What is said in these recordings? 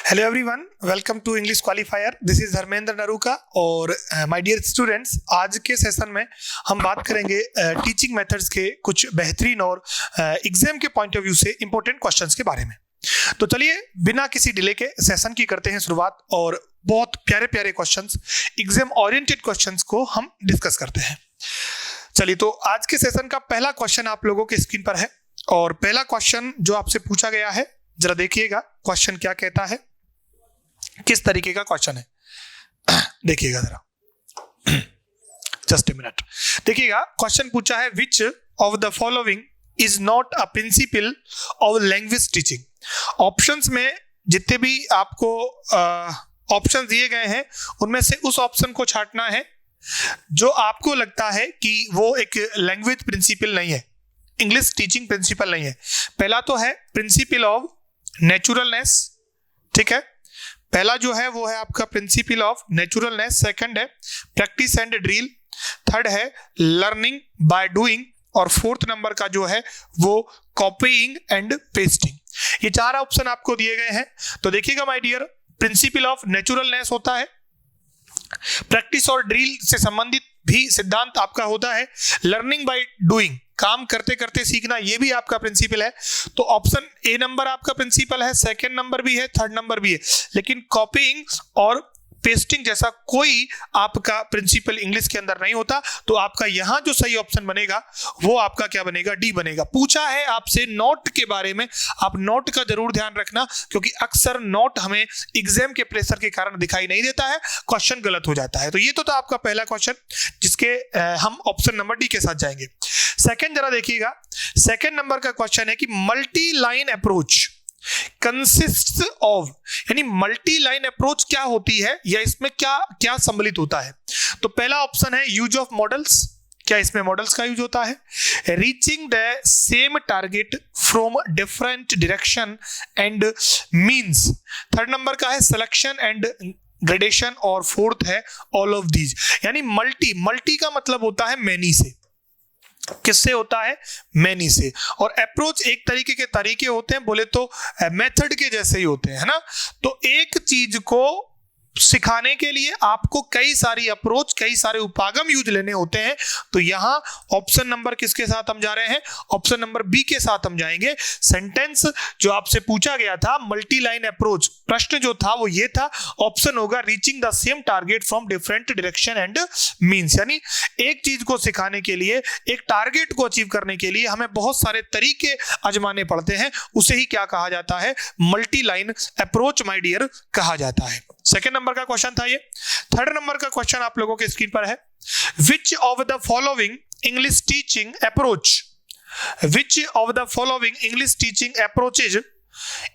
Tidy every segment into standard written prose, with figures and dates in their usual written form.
Hello everyone, welcome to English qualifier. This is Dharmendra Naruka और my dear students, आज के session में हम बात करेंगे टीचिंग मेथड्स के कुछ बेहतरीन और एग्जाम के पॉइंट ऑफ व्यू से इंपॉर्टेंट क्वेश्चंस के बारे में। तो चलिए बिना किसी डिले के सेशन की करते हैं शुरुआत और बहुत प्यारे प्यारे क्वेश्चंस, एग्जाम ओरिएंटेड क्वेश्चंस को हम डिस्कस करते हैं। चलिए, तो आज के सेशन का पहला क्वेश्चन आप लोगों के स्क्रीन पर है और पहला क्वेश्चन जो आपसे पूछा गया है, जरा देखिएगा क्वेश्चन क्या कहता है, किस तरीके का क्वेश्चन है, देखिएगा जरा, जस्ट ए मिनट। देखिएगा क्वेश्चन पूछा है, which of the following is not a principle of language teaching. Options में जितने भी आपको ऑप्शन दिए गए हैं उनमें से उस ऑप्शन को छांटना है जो आपको लगता है कि वो एक लैंग्वेज प्रिंसिपल नहीं है, इंग्लिश टीचिंग प्रिंसिपल नहीं है। पहला तो है प्रिंसिपल ऑफ नेचुरलनेस, ठीक है, पहला जो है वो है आपका प्रिंसिपल ऑफ नेचुरलनेस। सेकंड है प्रैक्टिस एंड ड्रिल। थर्ड है लर्निंग बाय डूइंग और फोर्थ नंबर का जो है वो कॉपीइंग एंड पेस्टिंग। ये चार ऑप्शन आपको दिए गए हैं। तो देखिएगा my dear, principle of naturalness होता है, प्रैक्टिस और ड्रिल से संबंधित भी सिद्धांत आपका होता है, लर्निंग बाय डूइंग, काम करते करते सीखना, ये भी आपका प्रिंसिपल है। तो ऑप्शन ए नंबर आपका प्रिंसिपल है, सेकंड नंबर भी है, थर्ड नंबर भी है, लेकिन कॉपीइंग और पेस्टिंग जैसा कोई आपका प्रिंसिपल इंग्लिश के अंदर नहीं होता। तो आपका यहां जो सही ऑप्शन बनेगा वो आपका क्या बनेगा, डी बनेगा। पूछा है आपसे नोट के बारे में, आप नोट का जरूर ध्यान रखना क्योंकि अक्सर नोट हमें एग्जाम के प्रेशर के कारण दिखाई नहीं देता है, क्वेश्चन गलत हो जाता है। तो ये तो था आपका पहला क्वेश्चन जिसके हम ऑप्शन नंबर डी के साथ जाएंगे। सेकंड जरा देखिएगा, सेकंड नंबर का क्वेश्चन है कि multi line approach consists of, यानी मल्टी लाइन अप्रोच क्या होती है या इसमें क्या क्या सम्मिलित होता है। तो पहला ऑप्शन है यूज ऑफ मॉडल्स, क्या इसमें मॉडल्स का यूज होता है, reaching the same target from different direction and means. Third number का है सिलेक्शन एंड ग्रेडेशन और फोर्थ है ऑल ऑफ दीज। यानी मल्टी का मतलब होता है मैनी से, किससे होता है, मैनी से। और अप्रोच एक तरीके के तरीके होते हैं, बोले तो मेथड के जैसे ही होते हैं, है ना। तो एक चीज को सिखाने के लिए आपको कई सारी अप्रोच, कई सारे उपागम यूज लेने होते हैं। तो यहां ऑप्शन नंबर किसके साथ हम जा रहे हैं, ऑप्शन नंबर बी के साथ हम जाएंगे। सेंटेंस जो आपसे पूछा गया था मल्टी लाइन अप्रोच, प्रश्न जो था वो ये था, ऑप्शन होगा reaching the same target from different direction and means. यानी एक चीज को सिखाने के लिए, एक टारगेट को अचीव करने के लिए हमें बहुत सारे तरीके आजमाने पड़ते हैं, उसे ही क्या कहा जाता है, multi line approach my dear कहा जाता है। सेकेंड नंबर का क्वेश्चन था ये। थर्ड नंबर का क्वेश्चन आप लोगों के स्क्रीन पर है, which of the following English teaching approach, which of the following English teaching approaches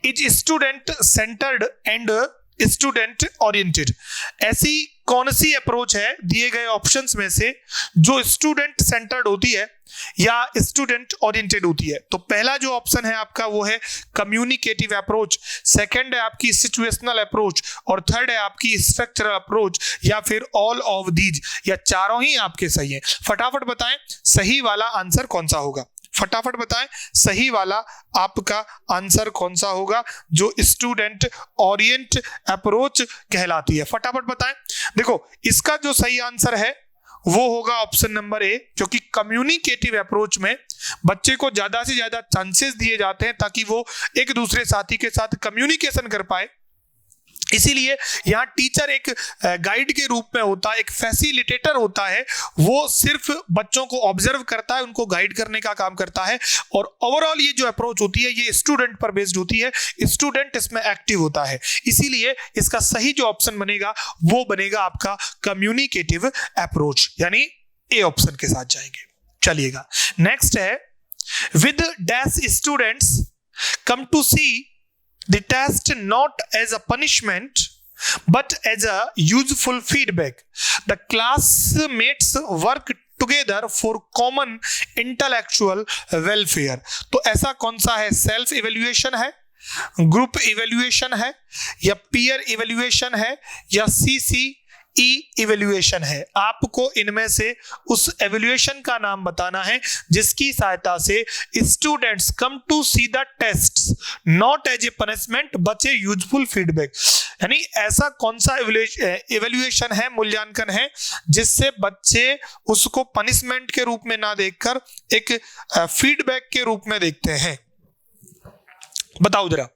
is student centred and student oriented. ऐसी कौन सी अप्रोच है दिए गए ऑप्शंस में से जो स्टूडेंट सेंटर्ड होती है या स्टूडेंट ओरिएंटेड होती है। तो पहला जो ऑप्शन है आपका वो है कम्युनिकेटिव अप्रोच, सेकंड है आपकी सिचुएशनल अप्रोच और थर्ड है आपकी स्ट्रक्चरल अप्रोच या फिर ऑल ऑफ दीज, या चारों ही आपके सही हैं। फटाफट बताएं सही वाला आंसर कौन सा होगा, फटाफट बताएं सही वाला आपका आंसर कौन सा होगा जो स्टूडेंट ओरिएंट अप्रोच कहलाती है। फटाफट बताएं। देखो इसका जो सही आंसर है वो होगा ऑप्शन नंबर ए, क्योंकि कम्युनिकेटिव अप्रोच में बच्चे को ज्यादा से ज्यादा चांसेस दिए जाते हैं ताकि वो एक दूसरे साथी के साथ कम्युनिकेशन कर पाए। इसीलिए यहाँ टीचर एक गाइड के रूप में होता है, एक फैसिलिटेटर होता है, वो सिर्फ बच्चों को ऑब्जर्व करता है, उनको गाइड करने का काम करता है। और ओवरऑल ये जो अप्रोच होती है ये स्टूडेंट पर बेस्ड होती है, स्टूडेंट इसमें एक्टिव होता है। इसीलिए इसका सही जो ऑप्शन बनेगा वो बनेगा आपका कम्युनिकेटिव अप्रोच, यानी ए ऑप्शन के साथ जाएंगे। चलिएगा नेक्स्ट है with dash students come to see the test not as a punishment but as a useful feedback. The classmates work together for common intellectual welfare. तो ऐसा कौन सा है? सेल्फ इवेल्युएशन है, ग्रुप इवेल्युएशन है, या पीयर इवेल्युएशन है, या CCE इवेल्युएशन है? आपको इनमें से उस एवेल्युएशन का नाम बताना है जिसकी सहायता से students come to see the tests not as a punishment but a useful feedback. यानी ऐसा कौन सा एवेल्युएशन है, मूल्यांकन है, जिससे बच्चे उसको पनिशमेंट के रूप में ना देखकर एक फीडबैक के रूप में देखते हैं। बताओ जरा।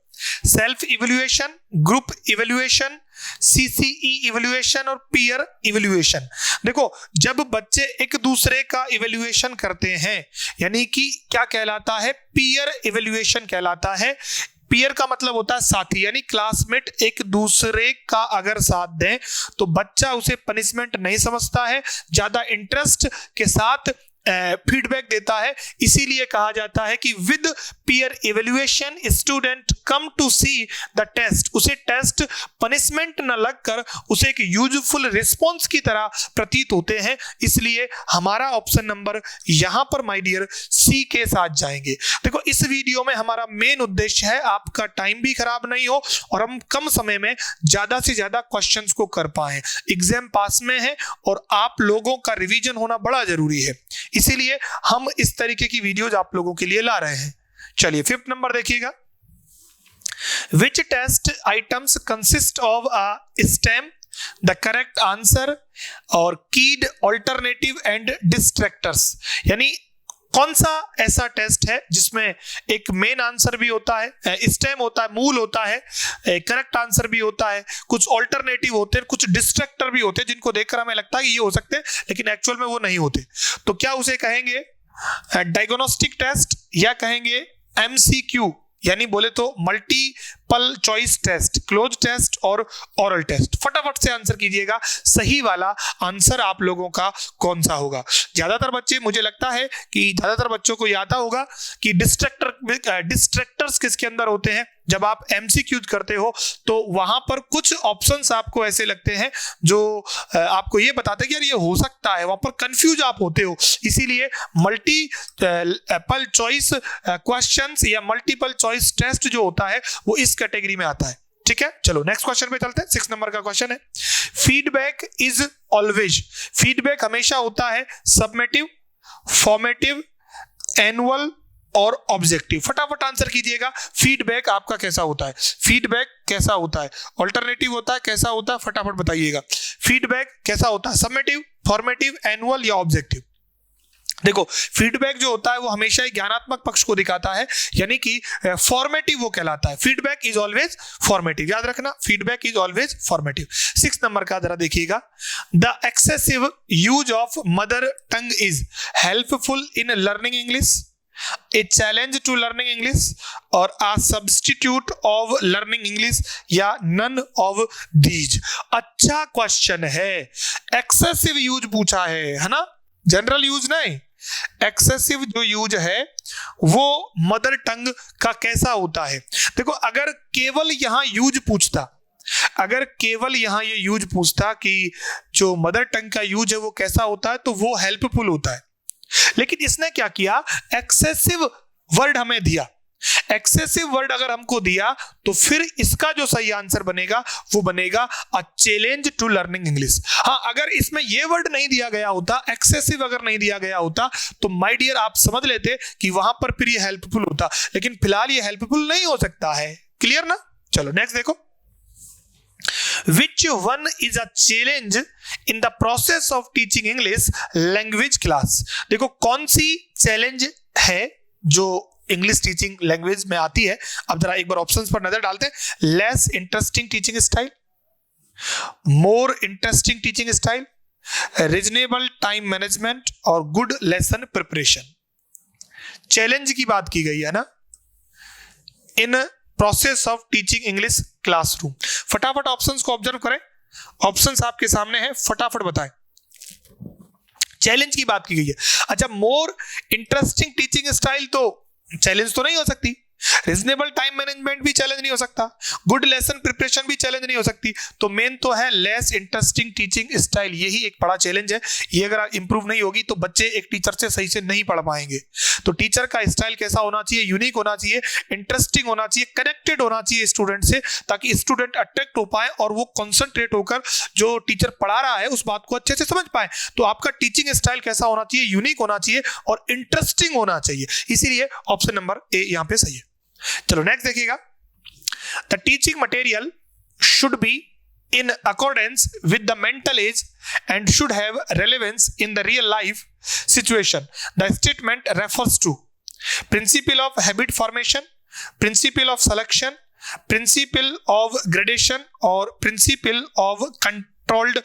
Self evaluation, group evaluation, CCE evaluation और पीयर इवेल्युएशन। देखो, जब बच्चे एक दूसरे का इवेल्युएशन करते हैं यानी कि क्या कहलाता है? पीयर इवेल्युएशन कहलाता है। पीयर का मतलब होता है साथी, यानी क्लासमेट एक दूसरे का अगर साथ दें तो बच्चा उसे पनिशमेंट नहीं समझता है, ज्यादा इंटरेस्ट के साथ फीडबैक देता है। इसीलिए कहा जाता है कि with peer evaluation student come to see the test. उसे टेस्ट पनिशमेंट न लगकर उसे एक यूजफुल रिस्पॉन्स की तरह प्रतीत होते हैं। इसलिए हमारा ऑप्शन नंबर यहां पर माय डियर C के साथ जाएंगे। देखो, इस वीडियो में हमारा मेन उद्देश्य है आपका टाइम भी खराब नहीं हो और हम कम समय में ज्यादा से ज्यादा क्वेश्चंस को कर पाए। एग्जाम पास में है और आप लोगों का रिवीजन होना बड़ा जरूरी है, इसीलिए हम इस तरीके की वीडियोज आप लोगों के लिए ला रहे हैं। चलिए 5th नंबर देखिएगा। Which test items consist of a stem, the correct answer और keyed alternative and distractors? यानी कौन सा ऐसा टेस्ट है जिसमें एक मेन आंसर भी होता है, स्टेम होता है, मूल होता है, करेक्ट आंसर भी होता है, कुछ ऑल्टरनेटिव होते हैं, कुछ डिस्ट्रैक्टर भी होते हैं जिनको देखकर हमें लगता है कि ये हो सकते हैं लेकिन एक्चुअल में वो नहीं होते। तो क्या उसे कहेंगे डायग्नोस्टिक टेस्ट या कहेंगे MCQ, यानी बोले तो multiple choice test, cloze test और ओरल टेस्ट? फटाफट से आंसर कीजिएगा, सही वाला आंसर आप लोगों का कौन सा होगा? ज्यादातर बच्चे, मुझे लगता है कि ज्यादातर बच्चों को याद होगा कि डिस्ट्रैक्टर्स किसके अंदर होते हैं। जब आप MCQ करते हो तो वहां पर कुछ ऑप्शंस आपको ऐसे लगते हैं जो आपको ये बताते हैं कि यार ये हो सकता है, वहां पर कंफ्यूज आप होते हो। इसीलिए मल्टीपल चॉइस क्वेश्चंस या मल्टीपल चॉइस टेस्ट जो होता है वो इस कैटेगरी में आता है। ठीक है, चलो नेक्स्ट क्वेश्चन पे चलते हैं। 6 नंबर का क्वेश्चन है, फीडबैक इज ऑलवेज, फीडबैक हमेशा होता है सब्मेटिव, फॉर्मेटिव, एनुअल और ऑब्जेक्टिव? फटाफट आंसर कीजिएगा, फीडबैक आपका कैसा होता है? फीडबैक कैसा होता है? ऑल्टरनेटिव होता है, कैसा होता है? फटाफट बताइएगा। फीडबैक कैसा होता है? समेटिव, फॉर्मेटिव, एनुअल या ऑब्जेक्टिव? देखो, फीडबैक जो होता है वो हमेशा ही ज्ञानात्मक पक्ष को दिखाता है, यानी कि फॉर्मेटिव वो कहलाता है। फीडबैक इज ऑलवेज फॉर्मेटिव, याद रखना, feedback is always formative. 6 number का जरा देखिएगा, the excessive use of mother tongue is helpful in learning English, a challenge to learning English और a substitute of learning English या none of these? अच्छा question है। Excessive use पूछा है ना, जनरल यूज नहीं। एक्सेसिव जो यूज है वो मदर टंग का कैसा होता है? देखो, अगर केवल यहां यूज पूछता, अगर केवल यहां ये यूज पूछता कि जो मदर टंग का यूज है वो कैसा होता है, तो वो हेल्पफुल होता है। लेकिन इसने क्या किया, एक्सेसिव वर्ड हमें दिया। एक्सेसिव वर्ड अगर हमको दिया तो फिर इसका जो सही आंसर बनेगा वो बनेगा a challenge to learning English. हाँ, अगर इसमें ये वर्ड नहीं दिया गया होता, एक्सेसिव अगर नहीं दिया गया होता, तो माय डियर आप समझ लेते कि वहां पर फिर ये हेल्पफुल होता, लेकिन फिलहाल ये हेल्पफुल नहीं हो सकता है। क्लियर ना? चलो नेक्स्ट देखो, Which one is a challenge in the process of teaching English language class? देखो, कौन सी चैलेंज है जो इंग्लिश टीचिंग लैंग्वेज में आती है? अब जरा एक बार ऑप्शंस पर नजर डालते हैं। Less interesting teaching style, more interesting teaching style, reasonable time management और गुड लेसन प्रिपरेशन। चैलेंज की बात की गई है ना, in process of teaching English classroom. फटाफट ऑप्शंस को ऑब्जर्व करें, ऑप्शंस आपके सामने हैं, फटाफट बताएं। चैलेंज की बात की गई है। अच्छा, मोर इंटरेस्टिंग टीचिंग स्टाइल तो चैलेंज तो नहीं हो सकती, रीजनेबल टाइम मैनेजमेंट भी चैलेंज नहीं हो सकता, गुड लेसन प्रिपरेशन भी चैलेंज नहीं हो सकती। तो मेन तो है लेस इंटरेस्टिंग टीचिंग स्टाइल, यही एक बड़ा चैलेंज है। ये अगर इंप्रूव नहीं होगी तो बच्चे एक टीचर से सही से नहीं पढ़ पाएंगे। तो टीचर का स्टाइल कैसा होना चाहिए? यूनिक होना चाहिए, इंटरेस्टिंग होना चाहिए, कनेक्टेड होना चाहिए स्टूडेंट से, ताकि स्टूडेंट अट्रैक्ट हो पाए और वो कॉन्सेंट्रेट होकर जो टीचर पढ़ा रहा है उस बात को अच्छे से समझ पाए। तो आपका टीचिंग स्टाइल कैसा होना चाहिए? यूनिक होना चाहिए और इंटरेस्टिंग होना चाहिए। इसीलिए ऑप्शन नंबर ए यहां पे सही है। चलो नेक्स्ट देखिएगा, the teaching material should be in accordance with the mental age and should have relevance in the real life situation. The statement refers to principle of habit formation, principle of selection, principle of gradation और principle of controlled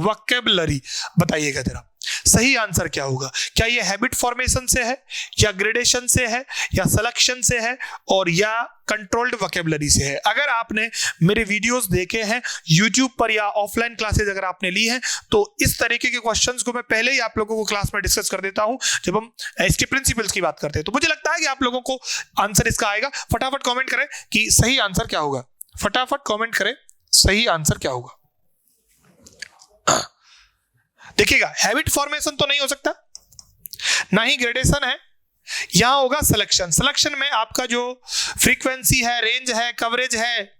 vocabulary। बताइएगा जरा सही answer क्या होगा? क्या ये habit formation से है, या ग्रेडेशन से है, या सिलेक्शन से है, और या कंट्रोल्ड वोकैबुलरी से है? अगर आपने मेरे वीडियोस देखे हैं यूट्यूब पर या ऑफलाइन क्लासेस अगर आपने ली हैं, तो इस तरीके के क्वेश्चंस को मैं पहले ही आप लोगों को क्लास में डिस्कस कर देता हूं जब हम इसके प्रिंसिपल्स की बात करते हैं। तो मुझे लगता है कि आप लोगों को आंसर इसका आएगा। फटाफट कॉमेंट करें कि सही आंसर क्या होगा, फटाफट कॉमेंट करें सही आंसर क्या होगा। देखिएगा, हैबिट फॉर्मेशन तो नहीं हो सकता, ना ही ग्रेडेशन है, यहां होगा सिलेक्शन। सिलेक्शन में आपका जो फ्रीक्वेंसी है, रेंज है, कवरेज है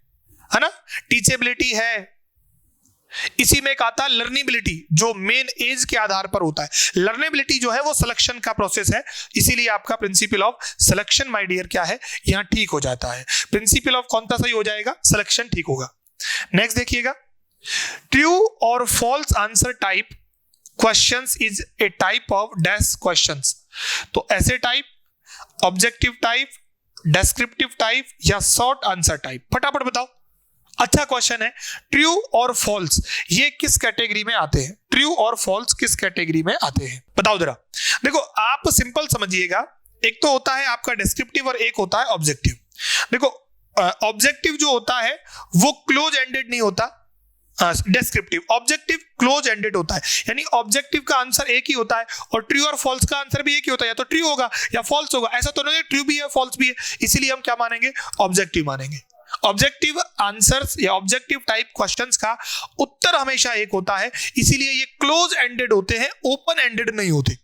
ना, टीचेबिलिटी है, इसी में एक आता है लर्नेबिलिटी, जो मेन एज के आधार पर होता है। लर्नेबिलिटी जो है वो सिलेक्शन का प्रोसेस है, इसीलिए आपका principle of selection my dear क्या है, यहां ठीक हो जाता है। प्रिंसिपल ऑफ कौन सा सही हो जाएगा? सिलेक्शन ठीक होगा। नेक्स्ट देखिएगा, ट्रू और false answer type questions is a type of dash questions. तो ऐसे type, objective type, descriptive type या शॉर्ट आंसर टाइप? फटाफट बताओ। अच्छा क्वेश्चन है, ट्रू और फॉल्स ये किस कैटेगरी में आते हैं? ट्रू और फॉल्स किस कैटेगरी में आते हैं? बताओ जरा। देखो, आप सिंपल समझिएगा, एक तो होता है आपका डिस्क्रिप्टिव और एक होता है ऑब्जेक्टिव। देखो, ऑब्जेक्टिव जो होता है वो क्लोज एंडेड नहीं होता, डिस्क्रिप्टिव। ऑब्जेक्टिव क्लोज एंडेड होता है, यानी ऑब्जेक्टिव का आंसर एक ही होता है और ट्रू और फॉल्स का आंसर भी एक ही होता है, या तो ट्रू होगा या फॉल्स होगा। ऐसा तो नहीं ट्रू भी है फॉल्स भी है, इसीलिए हम क्या मानेंगे? ऑब्जेक्टिव मानेंगे। ऑब्जेक्टिव आंसर्स या ऑब्जेक्टिव टाइप क्वेश्चंस का उत्तर हमेशा एक होता है, इसीलिए ये क्लोज एंडेड होते हैं, ओपन एंडेड नहीं होते।